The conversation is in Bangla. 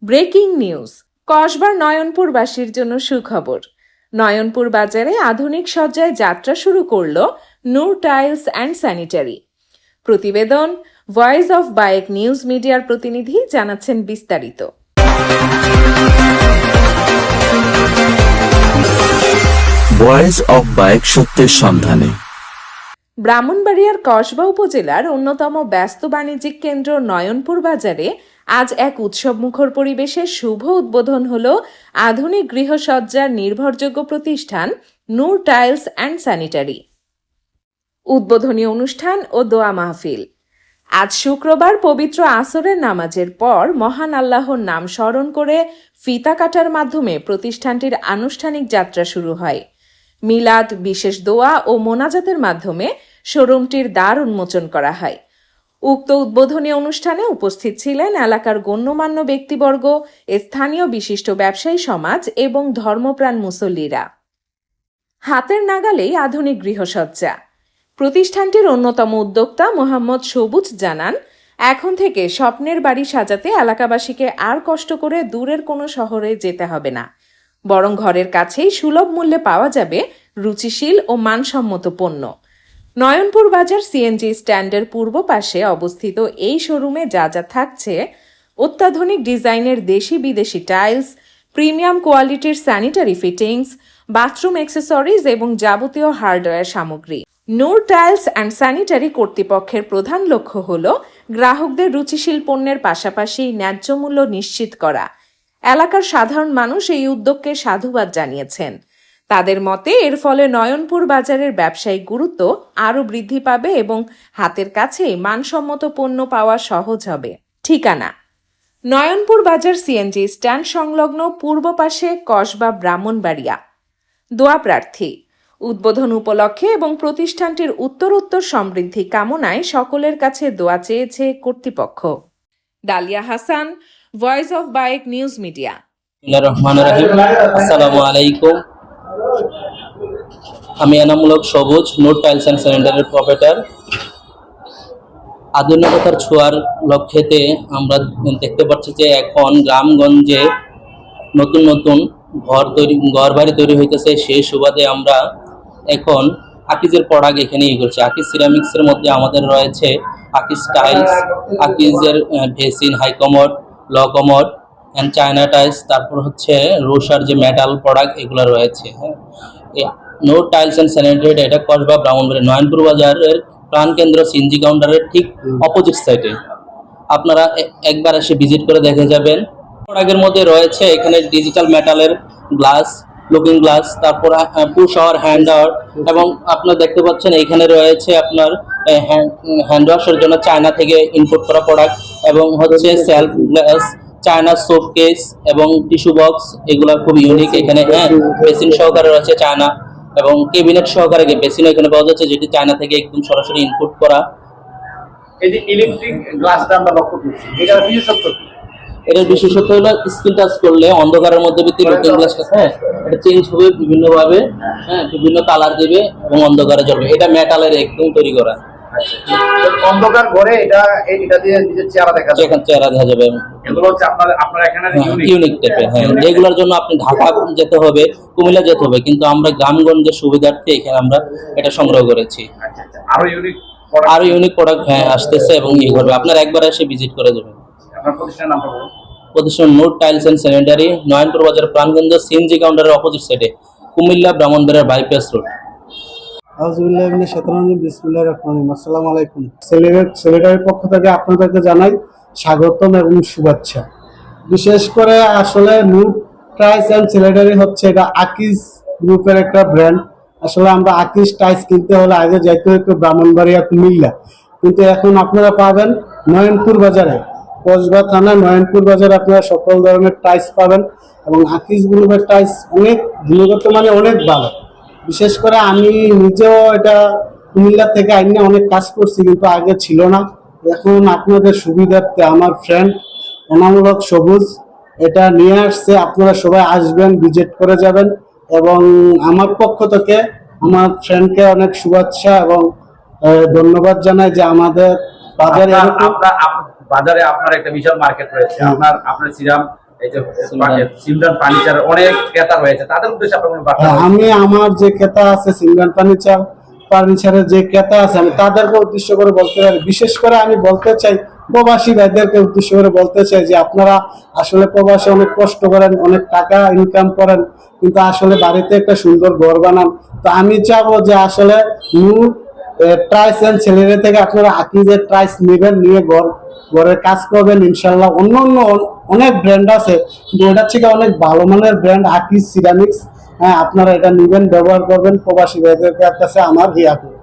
Breaking news. কসবার নয়নপুরবাসীর জন্য সুখবর। নয়নপুর বাজারে আধুনিক সজ্জায় যাত্রা শুরু করল নূর টাইলস অ্যান্ড স্যানিটারি। প্রতিবেদন ভয়েস অফ বায়েক নিউজ মিডিয়ার প্রতিনিধি জানাচ্ছেন বিস্তারিত। ভয়েস অফ বায়েক সত্যের সন্ধানে। ব্রাহ্মণবাড়িয়ার কসবা উপজেলার অন্যতম ব্যস্ত বাণিজ্যিক কেন্দ্র নয়নপুর বাজারে আজ এক উৎসবমুখর পরিবেশে শুভ উদ্বোধন হল আধুনিক গৃহসজ্জার নির্ভরযোগ্য প্রতিষ্ঠান নূর টাইলস অ্যান্ড স্যানিটারি। উদ্বোধনী অনুষ্ঠান ও দোয়া মাহফিল। আজ শুক্রবার পবিত্র আসরের নামাজের পর মহান আল্লাহর নাম স্মরণ করে ফিতা কাটার মাধ্যমে প্রতিষ্ঠানটির আনুষ্ঠানিক যাত্রা শুরু হয়। মিলাদ, বিশেষ দোয়া ও মোনাজাতের মাধ্যমে শোরুমটির দ্বার উন্মোচন করা হয়। উক্ত উদ্বোধনী অনুষ্ঠানে উপস্থিত ছিলেন এলাকার গণ্যমান্য ব্যক্তিবর্গ, স্থানীয় বিশিষ্ট ব্যবসায়ী সমাজ এবং ধর্মপ্রাণ মুসল্লিরা। হাতের নাগালেই আধুনিক গৃহসজ্জা। প্রতিষ্ঠানটির অন্যতম উদ্যোক্তা মোহাম্মদ সবুজ জানান, এখন থেকে স্বপ্নের বাড়ি সাজাতে এলাকাবাসীকে আর কষ্ট করে দূরের কোনো শহরে যেতে হবে না, বরং ঘরের কাছেই সুলভ মূল্যে পাওয়া যাবে রুচিশীল ও মানসম্মত পণ্য। নয়নপুর বাজার সিএনজি স্ট্যান্ডের পূর্ব পাশে অবস্থিত এই শোরুমে যা যা থাকছে: অত্যাধুনিক ডিজাইনের দেশি বিদেশি টাইলস, প্রিমিয়াম কোয়ালিটির স্যানিটারি ফিটিংস, বাথরুম অ্যাক্সেসরিজ এবং যাবতীয় হার্ডওয়্যার সামগ্রী। নূর টাইলস অ্যান্ড স্যানিটারি কর্তৃপক্ষের প্রধান লক্ষ্য হল গ্রাহকদের রুচিশীল পণ্যের পাশাপাশি ন্যায্য মূল্য নিশ্চিত করা। এলাকার সাধারণ মানুষ এই উদ্যোগকে সাধুবাদ জানিয়েছেন। তাদের মতে এর ফলে নয়নপুর বাজারের ব্যবসায়িক গুরুত্ব আরও বৃদ্ধি পাবে এবং হাতের কাছে মানসম্মত পণ্য পাওয়া সহজ হবে। ঠিকানা: নয়নপুর বাজার সিএনজি স্ট্যান্ড সংলগ্ন পূর্ব পাশে, কসবা, ব্রাহ্মণবাড়িয়া। দোয়া প্রার্থী: উদ্বোধন উপলক্ষে এবং প্রতিষ্ঠানটির উত্তরোত্তর সমৃদ্ধি কামনায় সকলের কাছে দোয়া চেয়েছে কর্তৃপক্ষ। ডালিয়া হাসান, ভয়েস অফ বায়েক নিউজ মিডিয়া। আসসালামু আলাইকুম। আমি এনামূলক সবুজ, নূর টাইলস অ্যান্ড স্যানিটারির প্রোপাইটার। আধুনিকতার ছোঁয়ার লক্ষ্যেতে আমরা দেখতে পাচ্ছি যে এখন গ্রামগঞ্জে নতুন নতুন ঘর বাড়ি তৈরি হইতেছে। সেই সুবাদে আমরা এখন আকিজের প্রোডাক্ট এখানে করছি। আকিজ সিরামিক্সের মধ্যে আমাদের রয়েছে আকিজ টাইলস, আকিজের basin, high commode, low commode and China tiles, তারপর হচ্ছে রোসার যে মেটাল প্রোডাক্ট এগুলো রয়েছে। হ্যাঁ, নূর টাইলস অ্যান্ড স্যানিটারি এটা কসবা ব্রাহ্মণবাড়িয়া নয়নপুর বাজারের প্রাণকেন্দ্র সিএনজি কাউন্টারের ঠিক অপোজিট সাইডে। আপনারা একবার এসে ভিজিট করে দেখে যাবেন। প্রোডাক্টের মধ্যে রয়েছে এখানে ডিজিটাল মেটালের গ্লাস, লুকিং গ্লাস, তারপর পুশ আওয়ার, হ্যান্ড আওয়ার, এবং আপনারা দেখতে পাচ্ছেন এখানে রয়েছে আপনার হ্যান্ড ওয়াশের জন্য চায়না থেকে ইম্পোর্ট করা প্রোডাক্ট, এবং হচ্ছে self glass, China soap case এবং টিস্যু বক্স। এগুলো খুব ইউনিক। এখানে বেসিন সহকারে রয়েছে চায়না, এবং ক্যাবিনেট সহকারে বেসিনও এখানে পাওয়া যাচ্ছে, যেটি চায়না থেকে একদম সরাসরি ইম্পোর্ট করা। এই যে ইলেকট্রিক গ্লাসটা আমরা লক্ষ্য করছি, এটার বিশেষত্ব কি? এটার বিশেষত্ব হলো স্ক্রিন টাচ করলে অন্ধকারের মধ্যে লুকিং গ্লাসটা এটা চেঞ্জ হবে বিভিন্নভাবে, বিভিন্ন কালার দেবে এবং অন্ধকারে জ্বলবে। এটা মেটালের একদম তৈরি করা। অন্ধকার ঘরে এটা দিয়ে নিজের চেহারা দেখা যাবে। এখানে চেহারা দেখা যাবে। এগুলো হচ্ছে আপনার এখানে ইউনিক টাইপের। হ্যাঁ, যেগুলোর জন্য আপনি ঢাকা যেতে হবে, কুমিল্লা যেতে হবে, কিন্তু আমরা গ্রামগঞ্জের সুবিধার্থে এখানে আমরা এটা সংগ্রহ করেছি। আরো ইউনিক প্রোডাক্ট আসতেছে এবং ইয়ে করবে। আপনারা একবার এসে ভিজিট করে যাবেন। আপনার প্রতিষ্ঠানের নামটা বলুন। প্রতিষ্ঠান নূর টাইলস অ্যান্ড স্যানিটারি, নয়নপুর বাজার প্রাণকেন্দ্র সিএনজি কাউন্টারের অপোজিট সাইডে, কুমিল্লা ব্রাহ্মণবাড়িয়ার বাইপাস রোড। আসসালামু আলাইকুম। সেলিব্রেটারির পক্ষ থেকে আপনাদেরকে জানাই স্বাগতম এবং শুভেচ্ছা। বিশেষ করে আসলে নূর টাইলস অ্যান্ড স্যানিটারি হচ্ছে এটা আকিজ গ্রুপের একটা ব্র্যান্ড। আসলে আমরা আকিজ টাইলস কিনতে হলে আগে যাইতে হতো ব্রাহ্মণবাড়িয়া, কুমিল্লা, কিন্তু এখন আপনারা পাবেন নয়নপুর বাজারে, কসবা থানা নয়নপুর বাজারে আপনারা সকল ধরনের টাইলস পাবেন। এবং আকিজ গ্রুপের টাইলস অনেক গুণগত মানে অনেক ভালো। বিশেষ করে আমি নিজেও এটা কুমিল্লা থেকে আইনে অনেক কাজ করছি, কিন্তু আগে ছিল না। এখন আপনাদের সুবিধার্থে আমার ফ্রেন্ড এনামূলক সবুজ এটা নিয়ে আসছে। আপনারা সবাই আসবেন, ভিজিট করে যাবেন। এবং আমার পক্ষ থেকে আমার ফ্রেন্ডকে অনেক শুভেচ্ছা এবং ধন্যবাদ জানাই যে আমাদের বাজারে বাজারে আপনার একটা বিশাল মার্কেট রয়েছে। আপনার সিরাম এই যে সিমরান ফার্নিচার অনেক ক্রেতা হয়েছে, তাদের উদ্দেশ্যে আপনার কোনো বার্তা হ্যাঁ, রয়েছে? আমি আমার যে ক্রেতা আছে সিমরান ফার্নিচারের যে ক্রেতা আছে আমি তাদেরকে উদ্দেশ্য করে বলতে পারি, বিশেষ করে আমি বলতে চাই প্রবাসী ভাইদেরকে উদ্দেশ্য করে বলতে চাই যে আপনারা আসলে প্রবাসে অনেক কষ্ট করেন, অনেক টাকা ইনকাম করেন, কিন্তু আসলে বাড়িতে একটা সুন্দর ঘর বানান। তো আমি চাবো যে আসলে নূর ট্রাইস এন্ড সেলারি থেকে আপনারা আকিজের ট্রাইস নেবেন, নিয়ে ঘরের কাজ করবেন ইনশাল্লাহ। অন্য অন্য অনেক ব্র্যান্ড আছে, কিন্তু ওটার থেকে অনেক ভালো মানের ব্র্যান্ড আকিজ সিরামিক্স। হ্যাঁ, আপনারা এটা নেবেন, ব্যবহার করবেন। প্রবাসী ভাইদের কাছে আমার এই আকুল।